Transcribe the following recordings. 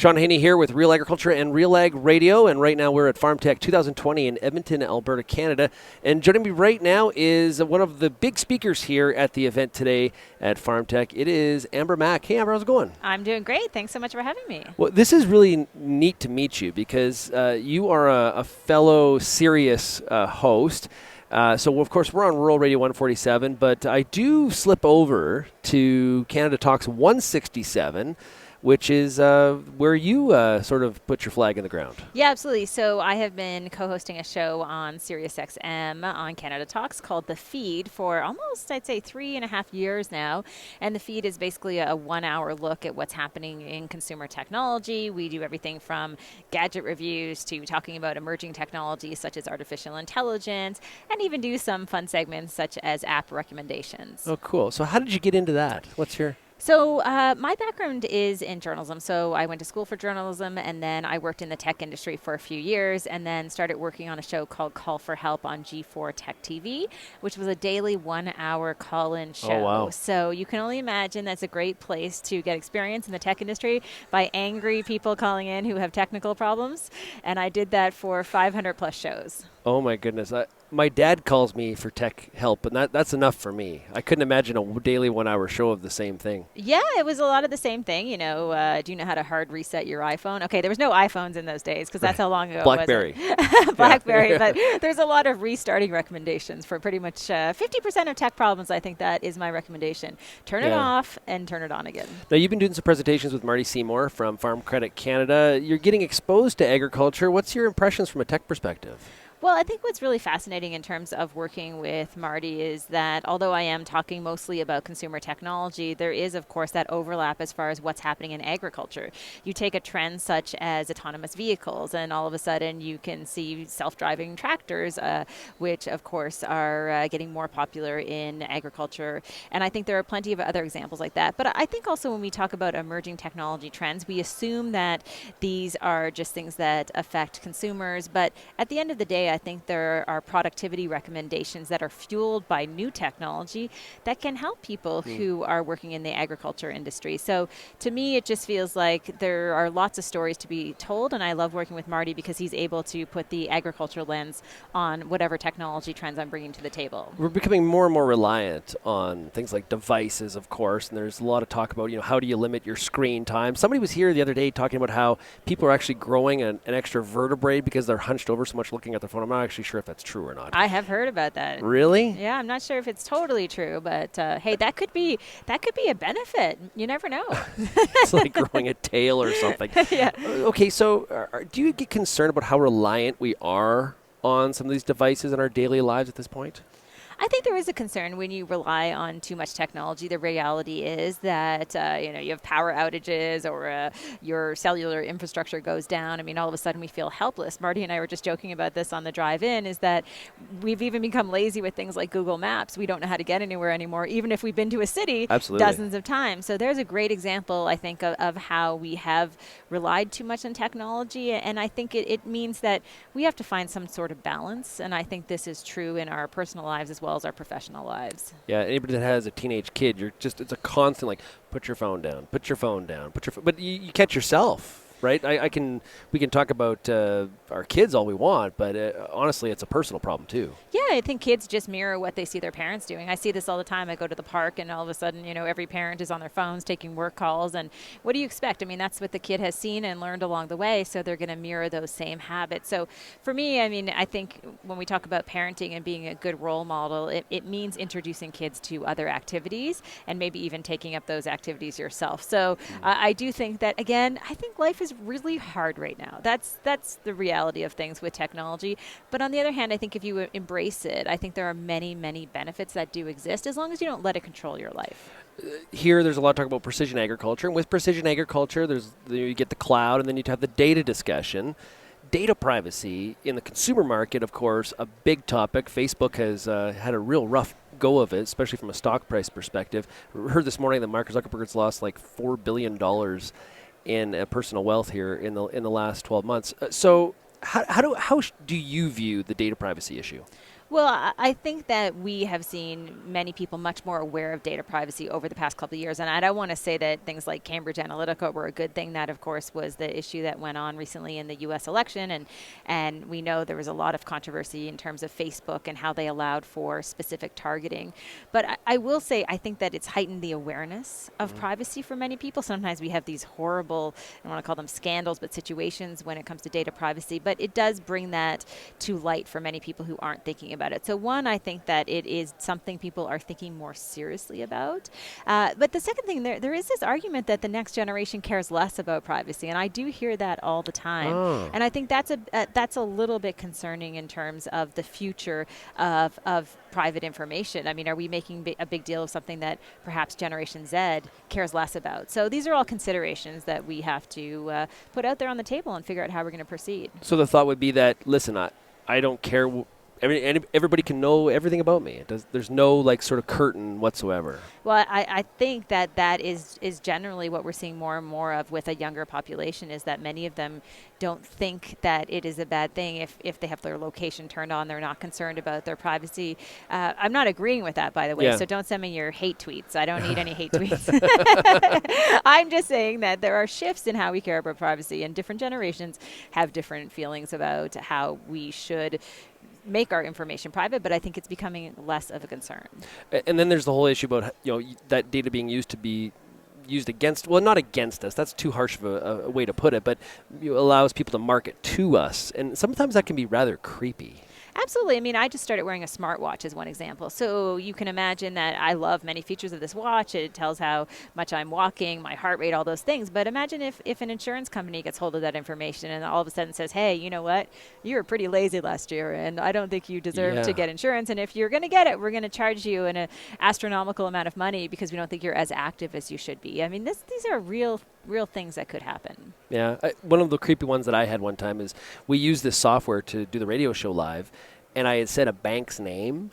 Shaun Haney here with Real Agriculture and Real Ag Radio, and right now we're at Farm Tech 2020 in Edmonton, Alberta, Canada. And joining me right now is one of the big speakers here at the event today at Farm Tech. It is Amber Mack. Hey, Amber, how's it going? I'm doing great. Thanks so much for having me. Well, this is really neat to meet you because you are a fellow Sirius host. So, of course, we're on Rural Radio 147, but I do slip over to Canada Talks 167, which is where you sort of put your flag in the ground. Yeah, absolutely. So I have been co-hosting a show on SiriusXM on Canada Talks called The Feed for almost, I'd say, 3.5 years now. And The Feed is basically a 1-hour look at what's happening in consumer technology. We do everything from gadget reviews to talking about emerging technologies such as artificial intelligence, and even do some fun segments such as app recommendations. Oh, cool. So how did you get into that? What's your... So my background is in journalism. So I went to school for journalism, and then I worked in the tech industry for a few years, and then started working on a show called Call for Help on G4 Tech TV, which was a daily 1-hour call-in show. Oh, wow. So you can only imagine that's a great place to get experience in the tech industry by angry people calling in who have technical problems. And I did that for 500 plus shows. Oh, my goodness. My dad calls me for tech help, and that's enough for me. I couldn't imagine a daily 1-hour show of the same thing. Yeah, it was a lot of the same thing. You know, do you know how to hard reset your iPhone? Okay, there was no iPhones in those days because that's how long ago BlackBerry. it was. BlackBerry, yeah. But there's a lot of restarting recommendations for pretty much 50% of tech problems. I think that is my recommendation. Turn it off and turn it on again. Now, you've been doing some presentations with Marty Seymour from Farm Credit Canada. You're getting exposed to agriculture. What's your impressions from a tech perspective? Well, I think what's really fascinating in terms of working with Marty is that although I am talking mostly about consumer technology, there is, of course, that overlap as far as what's happening in agriculture. You take a trend such as autonomous vehicles, and all of a sudden you can see self-driving tractors, which, of course, are getting more popular in agriculture. And I think there are plenty of other examples like that. But I think also when we talk about emerging technology trends, we assume that these are just things that affect consumers. But at the end of the day, I think there are productivity recommendations that are fueled by new technology that can help people who are working in the agriculture industry. So to me, it just feels like there are lots of stories to be told, and I love working with Marty because he's able to put the agriculture lens on whatever technology trends I'm bringing to the table. We're becoming more and more reliant on things like devices, of course, and there's a lot of talk about, how do you limit your screen time? Somebody was here the other day talking about how people are actually growing an extra vertebrae because they're hunched over so much looking at their phone. I'm not actually sure if that's true or not. I have heard about that. Really? Yeah, I'm not sure if it's totally true, but hey, that could be a benefit. You never know. It's like growing a tail or something. Yeah. Okay, so do you get concerned about how reliant we are on some of these devices in our daily lives at this point? I think there is a concern when you rely on too much technology. The reality is that you have power outages or your cellular infrastructure goes down. I mean, all of a sudden we feel helpless. Marty and I were just joking about this on the drive-in, is that we've even become lazy with things like Google Maps. We don't know how to get anywhere anymore, even if we've been to a city dozens of times. So there's a great example, I think, of how we have relied too much on technology, and I think it means that we have to find some sort of balance, and I think this is true in our personal lives as well as our professional lives. Yeah, anybody that has a teenage kid, it's a constant, like, put your phone down, but you catch yourself, right? We can talk about our kids all we want, but honestly, it's a personal problem too. Yeah, I think kids just mirror what they see their parents doing. I see this all the time. I go to the park, and all of a sudden, every parent is on their phones taking work calls. And what do you expect? I mean, that's what the kid has seen and learned along the way, so they're going to mirror those same habits. So for me, I mean, I think when we talk about parenting and being a good role model, it means introducing kids to other activities and maybe even taking up those activities yourself. So I do think that, again, I think life is really hard right now. That's the reality of things with technology. But on the other hand, I think if you embrace it, I think there are many, many benefits that do exist as long as you don't let it control your life. Here, there's a lot of talk about precision agriculture. And with precision agriculture, you get the cloud, and then you have the data discussion. Data privacy in the consumer market, of course, a big topic. Facebook has had a real rough go of it, especially from a stock price perspective. I heard this morning that Mark Zuckerberg's lost like $4 billion in personal wealth here in the last 12 months. So how do you view the data privacy issue? Well, I think that we have seen many people much more aware of data privacy over the past couple of years. And I don't want to say that things like Cambridge Analytica were a good thing. That, of course, was the issue that went on recently in the U.S. election. And we know there was a lot of controversy in terms of Facebook and how they allowed for specific targeting. But I will say, I think that it's heightened the awareness of privacy for many people. Sometimes we have these horrible, I don't want to call them scandals, but situations when it comes to data privacy. But it does bring that to light for many people who aren't thinking about it. So one, I think that it is something people are thinking more seriously about. But the second thing, there is this argument that the next generation cares less about privacy, and I do hear that all the time. Oh. And I think that's a little bit concerning in terms of the future of private information. I mean, are we making a big deal of something that perhaps Generation Z cares less about? So these are all considerations that we have to put out there on the table and figure out how we're going to proceed. So the thought would be that, listen, I don't care. Everybody can know everything about me. There's no like sort of curtain whatsoever. Well, I think that is generally what we're seeing more and more of with a younger population, is that many of them don't think that it is a bad thing if they have their location turned on. They're not concerned about their privacy. I'm not agreeing with that, by the way, Yeah. so don't send me your hate tweets. I don't need any hate tweets. I'm just saying that there are shifts in how we care about privacy, and different generations have different feelings about how we should make our information private, but I think it's becoming less of a concern. And then there's the whole issue about that data being used to be used against, well, not against us. That's too harsh of a way to put it, but allows people to market to us. And sometimes that can be rather creepy. Absolutely. I mean, I just started wearing a smartwatch as one example. So you can imagine that I love many features of this watch. It tells how much I'm walking, my heart rate, all those things. But imagine if an insurance company gets hold of that information and all of a sudden says, hey, you know what? You were pretty lazy last year, and I don't think you deserve to get insurance. And if you're going to get it, we're going to charge you an astronomical amount of money because we don't think you're as active as you should be. I mean, these are real things that could happen. Yeah. One of the creepy ones that I had one time is we used this software to do the radio show live, and I had said a bank's name,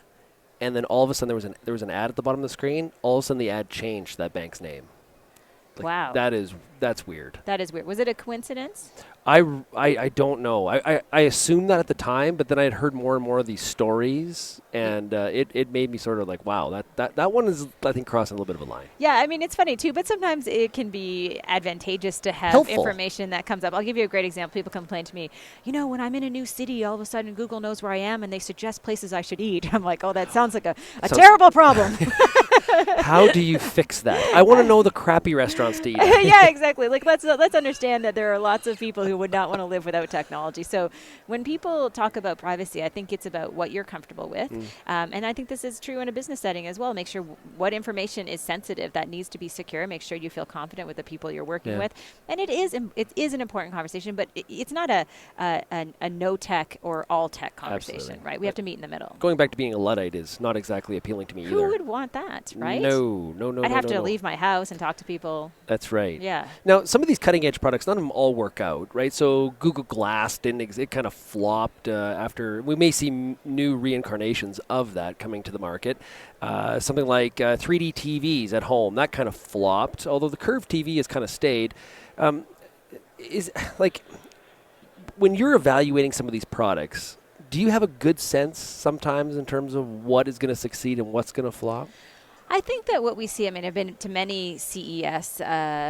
and then all of a sudden there was an ad at the bottom of the screen. All of a sudden the ad changed to that bank's name. Like, wow. That's weird. That is weird. Was it a coincidence? I don't know. I assumed that at the time, but then I had heard more and more of these stories, and it made me sort of like, wow, that one is, I think, crossing a little bit of a line. Yeah, I mean, it's funny too, but sometimes it can be advantageous to have Helpful information that comes up. I'll give you a great example. People complain to me, when I'm in a new city, all of a sudden Google knows where I am and they suggest places I should eat. I'm like, oh, that sounds like a terrible problem. How do you fix that? I want to know the crappy restaurants to eat at. Yeah, exactly. Like, let's understand that there are lots of people who would not want to live without technology. So when people talk about privacy, I think it's about what you're comfortable with. And I think this is true in a business setting as well. Make sure what information is sensitive, that needs to be secure. Make sure you feel confident with the people you're working with. And it is an important conversation, but it's not a no tech or all tech conversation, absolutely, right? We have to meet in the middle. Going back to being a Luddite is not exactly appealing to me either. Who would want that, right? No. I'd have to leave my house and talk to people. That's right. Yeah. Now, some of these cutting edge products, none of them all work out, right? So Google Glass it kind of flopped after. We may see new reincarnations of that coming to the market. Something like 3D TVs at home, that kind of flopped, although the curved TV has kind of stayed. Is like, when you're evaluating some of these products, do you have a good sense sometimes in terms of what is going to succeed and what's going to flop? I think that what we see, I mean, I've been to many CES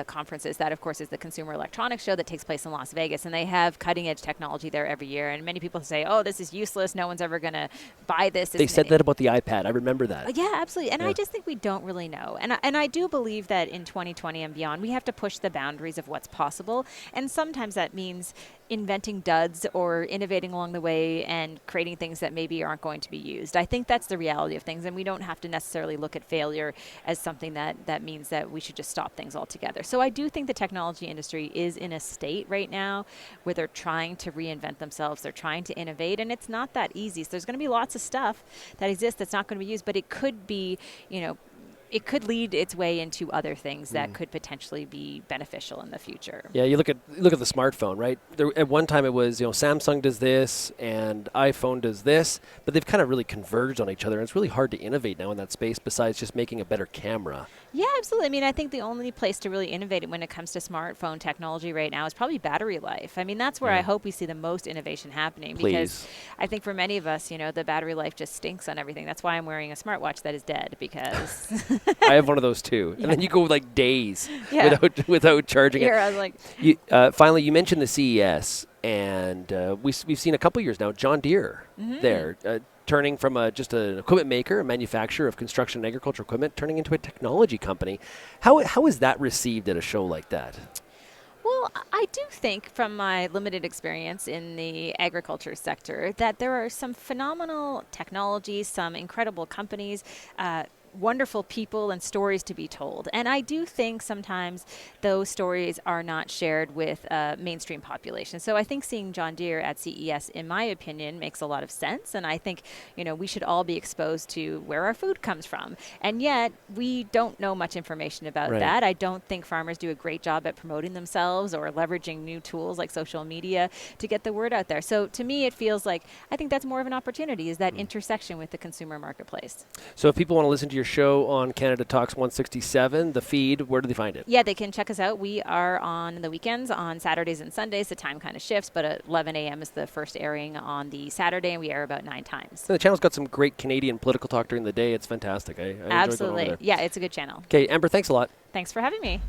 conferences. That, of course, is the Consumer Electronics Show that takes place in Las Vegas, and they have cutting-edge technology there every year. And many people say, oh, this is useless. No one's ever going to buy this. They said that about the iPad. I remember that. Yeah, absolutely. And I just think we don't really know. And I do believe that in 2020 and beyond, we have to push the boundaries of what's possible. And sometimes that means inventing duds or innovating along the way and creating things that maybe aren't going to be used. I think that's the reality of things, and we don't have to necessarily look at failure as something that means that we should just stop things altogether. So I do think the technology industry is in a state right now where they're trying to reinvent themselves, they're trying to innovate, and it's not that easy. So there's going to be lots of stuff that exists that's not going to be used, but it could be, it could lead its way into other things that could potentially be beneficial in the future. Yeah, you look at the smartphone, right? At one time it was, Samsung does this and iPhone does this, but they've kind of really converged on each other, and it's really hard to innovate now in that space besides just making a better camera. Yeah, absolutely. I mean, I think the only place to really innovate when it comes to smartphone technology right now is probably battery life. I mean, that's where I hope we see the most innovation happening. Because I think for many of us, the battery life just stinks on everything. That's why I'm wearing a smartwatch that is dead, because I have one of those too. And then you go like days without charging Here, it. I was like, Finally, you mentioned the CES, and we've seen a couple years now, John Deere there, turning from just an equipment maker, a manufacturer of construction and agriculture equipment, turning into a technology company. How is that received at a show like that? Well, I do think from my limited experience in the agriculture sector that there are some phenomenal technologies, some incredible companies, wonderful people and stories to be told. And I do think sometimes those stories are not shared with mainstream population. So I think seeing John Deere at CES, in my opinion, makes a lot of sense. And I think, we should all be exposed to where our food comes from. And yet we don't know much information about that. I don't think farmers do a great job at promoting themselves or leveraging new tools like social media to get the word out there. So to me, it feels like I think that's more of an opportunity, is that intersection with the consumer marketplace. So if people want to listen to your show on Canada Talks 167, the feed, where do they find it? Yeah, they can check us out. We are on the weekends, on Saturdays and Sundays. The time kind of shifts, but at 11 a.m. is the first airing on the Saturday, and we air about 9 times. And the channel's got some great Canadian political talk during the day. It's fantastic. I enjoy going over there. Yeah, it's a good channel. Okay, Amber, thanks a lot. Thanks for having me.